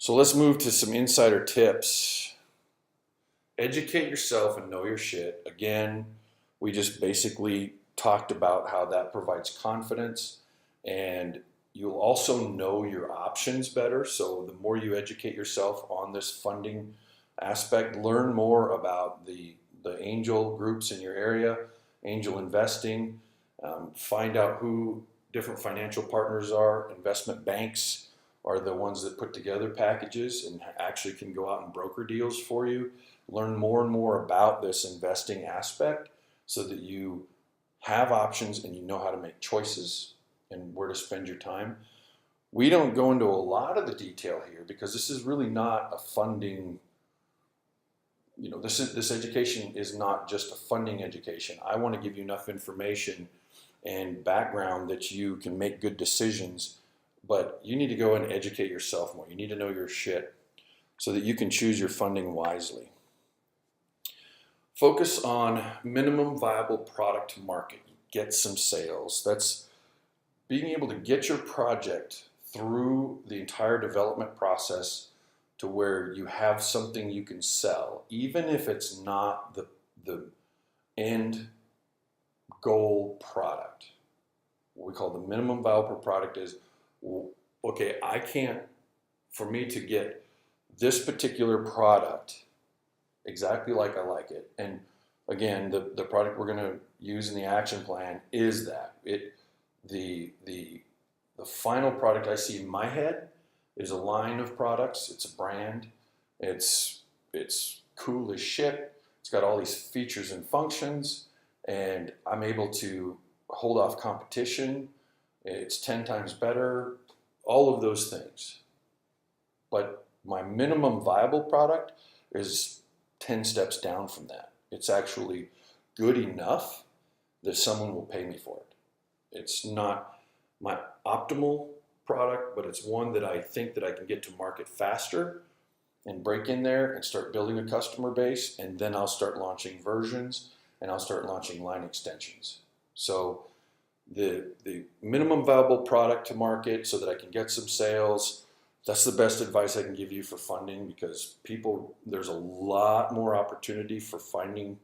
So let's move to some insider tips. Educate yourself and know your shit. Again, we just basically talked about how that provides confidence, and you'll also know your options better. So the more you educate yourself on this funding aspect, learn more about the angel groups in your area, angel investing, find out who different financial partners are. Investment banks are the ones that put together packages and actually can go out and broker deals for you. Learn more and more about this investing aspect so that you have options and you know how to make choices and where to spend your time. We don't go into a lot of the detail here because this is really not a funding, this education is not just a funding education. I want to give you enough information and background that you can make good decisions, but you need to go and educate yourself more. You need to know your shit so that you can choose your funding wisely. Focus on minimum viable product to market. Get some sales. That's being able to get your project through the entire development process to where you have something you can sell, even if it's not the end goal product. What we call the minimum viable product is, okay, for me to get this particular product exactly like I like it. And again, the product we're going to use in the action plan is that. The final product I see in my head is a line of products. It's a brand. It's cool as shit. It's got all these features and functions, and I'm able to hold off competition. It's 10 times better, all of those things. But my minimum viable product is 10 steps down from that. It's actually good enough that someone will pay me for it. It's not my optimal product, but it's one that I think that I can get to market faster and break in there and start building a customer base, and then I'll start launching versions and I'll start launching line extensions. So the minimum viable product to market so that I can get some sales, that's the best advice I can give you for funding, because there's a lot more opportunity for finding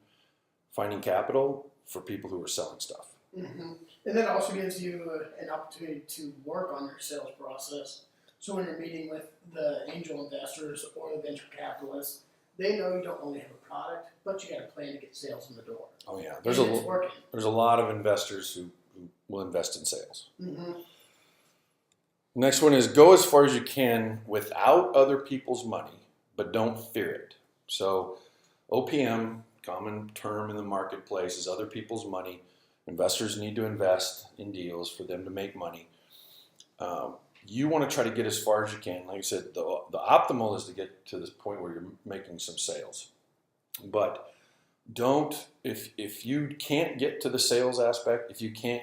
capital for people who are selling stuff. Mm-hmm. And that also gives you an opportunity to work on your sales process. So when you're meeting with the angel investors or the venture capitalists, they know you don't only have a product, but you got a plan to get sales in the door. Oh yeah, there's a lot of investors who will invest in sales. Mm-hmm. Next one is go as far as you can without other people's money, but don't fear it. So OPM, common term in the marketplace, is other people's money. Investors need to invest in deals for them to make money. You want to try to get as far as you can. Like I said, the optimal is to get to this point where you're making some sales. But if you can't get to the sales aspect, if you can't,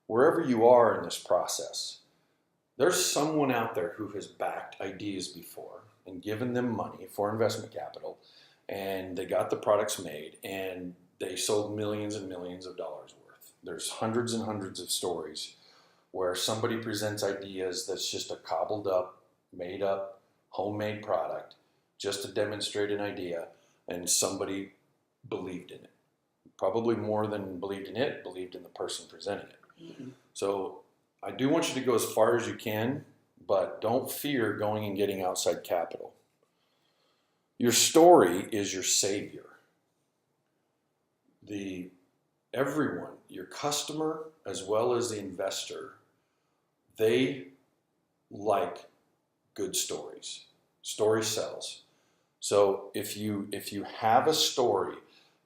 wherever you are in this process, there's someone out there who has backed ideas before and given them money for investment capital, and they got the products made and they sold millions and millions of dollars worth. There's hundreds and hundreds of stories where somebody presents ideas that's just a cobbled up, made up, homemade product just to demonstrate an idea, and somebody believed in it. Probably more than believed in it, believed in the person presenting it. Mm-hmm. So I do want you to go as far as you can, but don't fear going and getting outside capital. Your story is your savior. Everyone, your customer as well as the investor, they like good stories. Story sells. So if you have a story,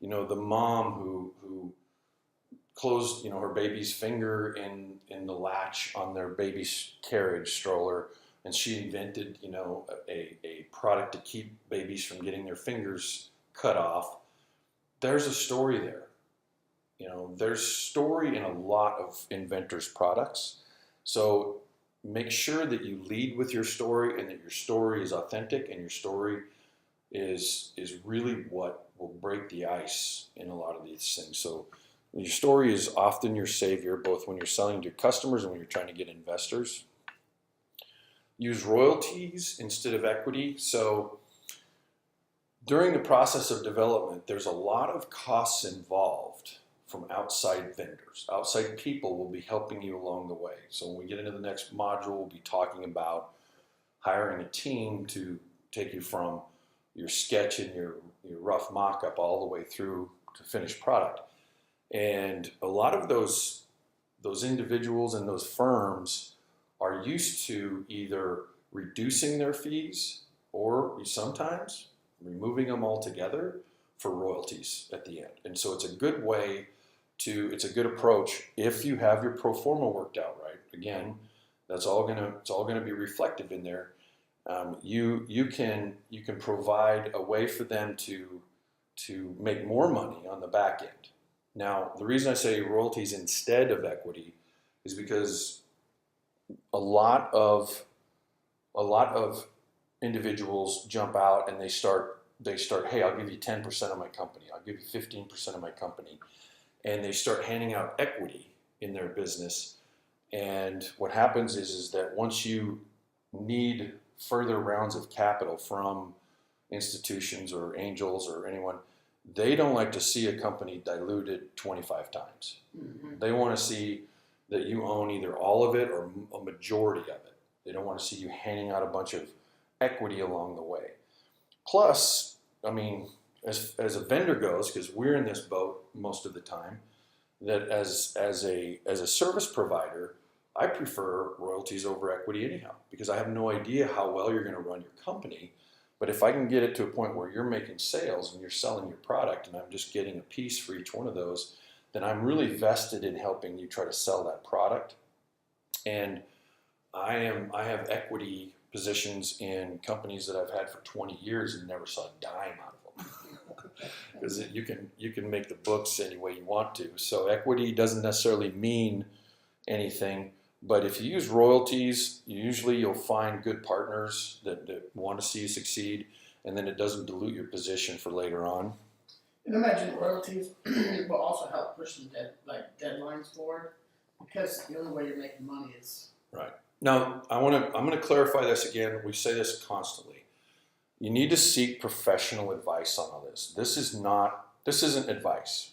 the mom who closed her baby's finger in the latch on their baby's carriage stroller, and she invented a product to keep babies from getting their fingers cut off. There's a story there. There's story in a lot of inventors' products. So make sure that you lead with your story and that your story is authentic and your story is really what will break the ice in a lot of these things. So your story is often your savior, both when you're selling to customers and when you're trying to get investors. use royalties instead of equity. So during the process of development, there's a lot of costs involved from outside vendors. Outside people will be helping you along the way. So when we get into the next module, we'll be talking about hiring a team to take you from your sketch and your rough mock-up all the way through to finished product. And a lot of those individuals and those firms are used to either reducing their fees or sometimes removing them altogether for royalties at the end. And so it's a good approach if you have your pro forma worked out right. Again, it's all gonna be reflective in there. You can provide a way for them to make more money on the back end. Now, the reason I say royalties instead of equity is because a lot of individuals jump out and they start, hey, I'll give you 10% of my company, I'll give you 15% of my company, and they start handing out equity in their business. And what happens is that once you need further rounds of capital from institutions or angels or anyone, they don't like to see a company diluted 25 times. Mm-hmm. They want to see that you own either all of it or a majority of it. They don't want to see you handing out a bunch of equity along the way. Plus, I mean, as a vendor goes, because we're in this boat most of the time, that as a service provider, I prefer royalties over equity anyhow, because I have no idea how well you're going to run your company. But if I can get it to a point where you're making sales and you're selling your product and I'm just getting a piece for each one of those, then I'm really vested in helping you try to sell that product. And I have equity positions in companies that I've had for 20 years and never saw a dime out of them. Because you can make the books any way you want to. So equity doesn't necessarily mean anything. But if you use royalties, usually you'll find good partners that want to see you succeed, and then it doesn't dilute your position for later on. And imagine royalties will also help push the deadlines forward, because the only way you're making money is right. Now I'm going to clarify this again. We say this constantly. You need to seek professional advice on all this. This isn't advice.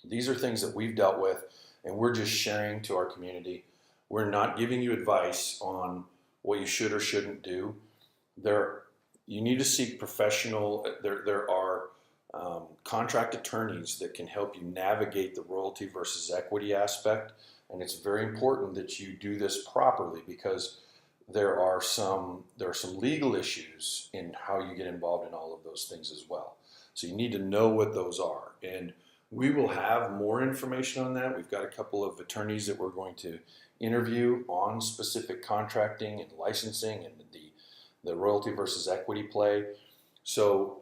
These are things that we've dealt with, and we're just sharing to our community. We're not giving you advice on what you should or shouldn't do. You need to seek professional. There are contract attorneys that can help you navigate the royalty versus equity aspect, and it's very important that you do this properly, because there are some legal issues in how you get involved in all of those things as well. So you need to know what those are, and we will have more information on that. We've got a couple of attorneys that we're going to interview on specific contracting and licensing and the royalty versus equity play. So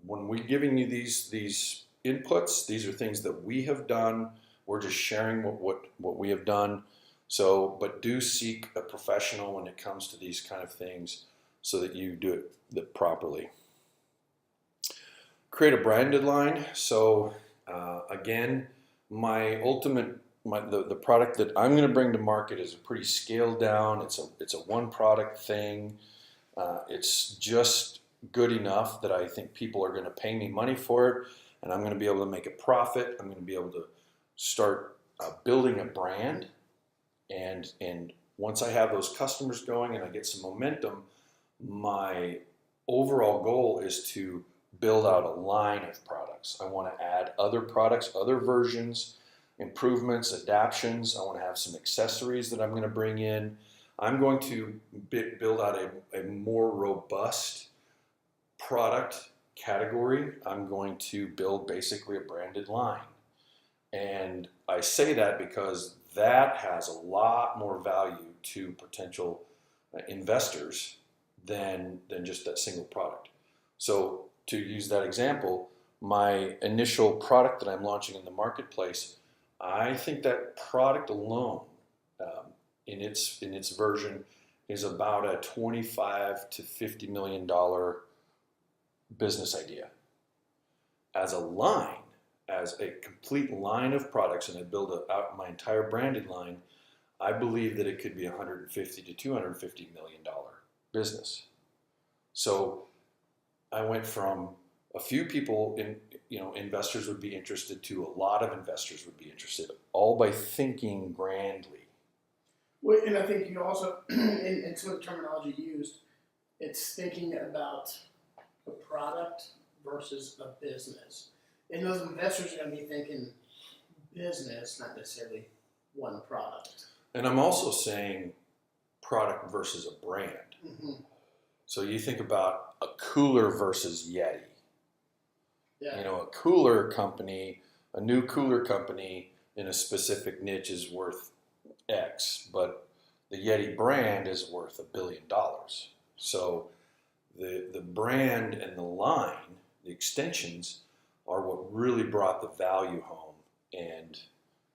when we're giving you these inputs, these are things that we have done. We're just sharing what we have done. So, but do seek a professional when it comes to these kind of things so that you do it properly. Create a branded line. So again, the product that I'm going to bring to market is a pretty scaled down. It's a one product thing. It's just good enough that I think people are going to pay me money for it, and I'm going to be able to make a profit. I'm going to be able to start building a brand, and once I have those customers going and I get some momentum, my overall goal is to build out a line of products. I want to add other products, other versions, improvements, adaptions. I want to have some accessories that I'm going to bring in. I'm going to build out a more robust product category. I'm going to build basically a branded line. And I say that because that has a lot more value to potential investors than just that single product. So to use that example, my initial product that I'm launching in the marketplace, I think that product alone, in its version, is about a $25 to $50 million business idea. As a line, as a complete line of products, and I build out my entire branded line, I believe that it could be a $150 to $250 million business. So I went from a few people investors would be interested to a lot of investors would be interested, all by thinking grandly. Well, and I think you also, in some of the terminology used, it's thinking about a product versus a business. And those investors are going to be thinking business, not necessarily one product. And I'm also saying product versus a brand. Mm-hmm. So you think about a cooler versus Yeti. Yeah. You know, a cooler company, a new cooler company in a specific niche is worth X, but the Yeti brand is worth $1 billion. So the brand and the line, the extensions, are what really brought the value home, and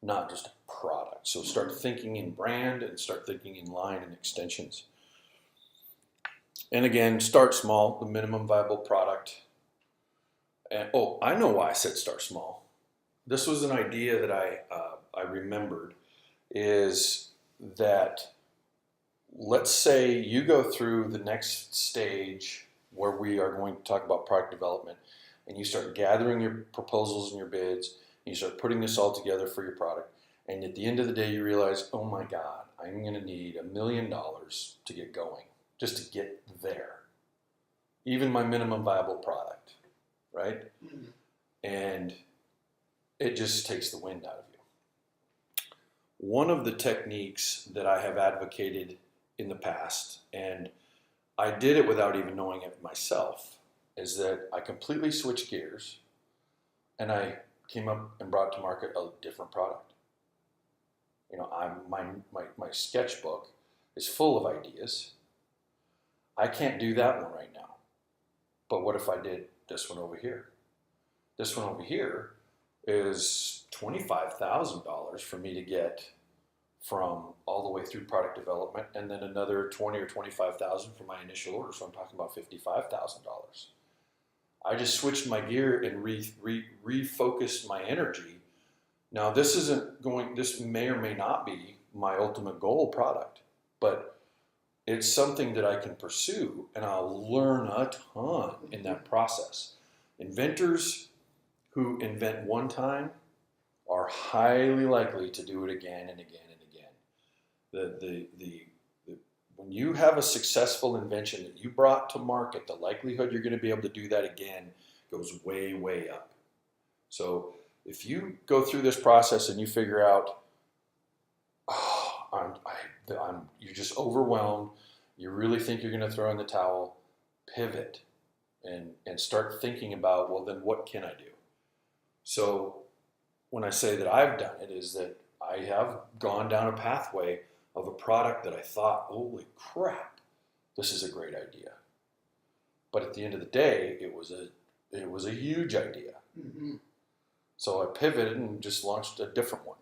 not just a product. So start thinking in brand and start thinking in line and extensions. And again, start small, the minimum viable product. And I know why I said start small. This was an idea that I remembered, is that let's say you go through the next stage where we are going to talk about product development, and you start gathering your proposals and your bids, and you start putting this all together for your product, and at the end of the day you realize, oh my God, I'm going to need $1 million to get going, just to get there. Even my minimum viable product, right? Mm-hmm. And it just takes the wind out of you. One of the techniques that I have advocated in the past, and I did it without even knowing it myself, is that I completely switched gears and I came up and brought to market a different product. You know, my sketchbook is full of ideas. I can't do that one right now. But what if I did this one over here? This one over here is $25,000 for me to get from all the way through product development, and then another $20,000 or $25,000 for my initial order. So I'm talking about $55,000. I just switched my gear and refocused my energy. Now this may or may not be my ultimate goal product, but it's something that I can pursue, and I'll learn a ton in that process. Inventors who invent one time are highly likely to do it again and again and again. When you have a successful invention that you brought to market, the likelihood you're going to be able to do that again goes way, way up. So if you go through this process and you figure out, you're just overwhelmed, you really think you're going to throw in the towel, pivot and start thinking about, well, then what can I do? So when I say that I've done it, is that I have gone down a pathway of a product that I thought, holy crap, this is a great idea. But at the end of the day, it was a huge idea. Mm-hmm. So I pivoted and just launched a different one,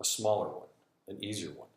a smaller one, an easier one.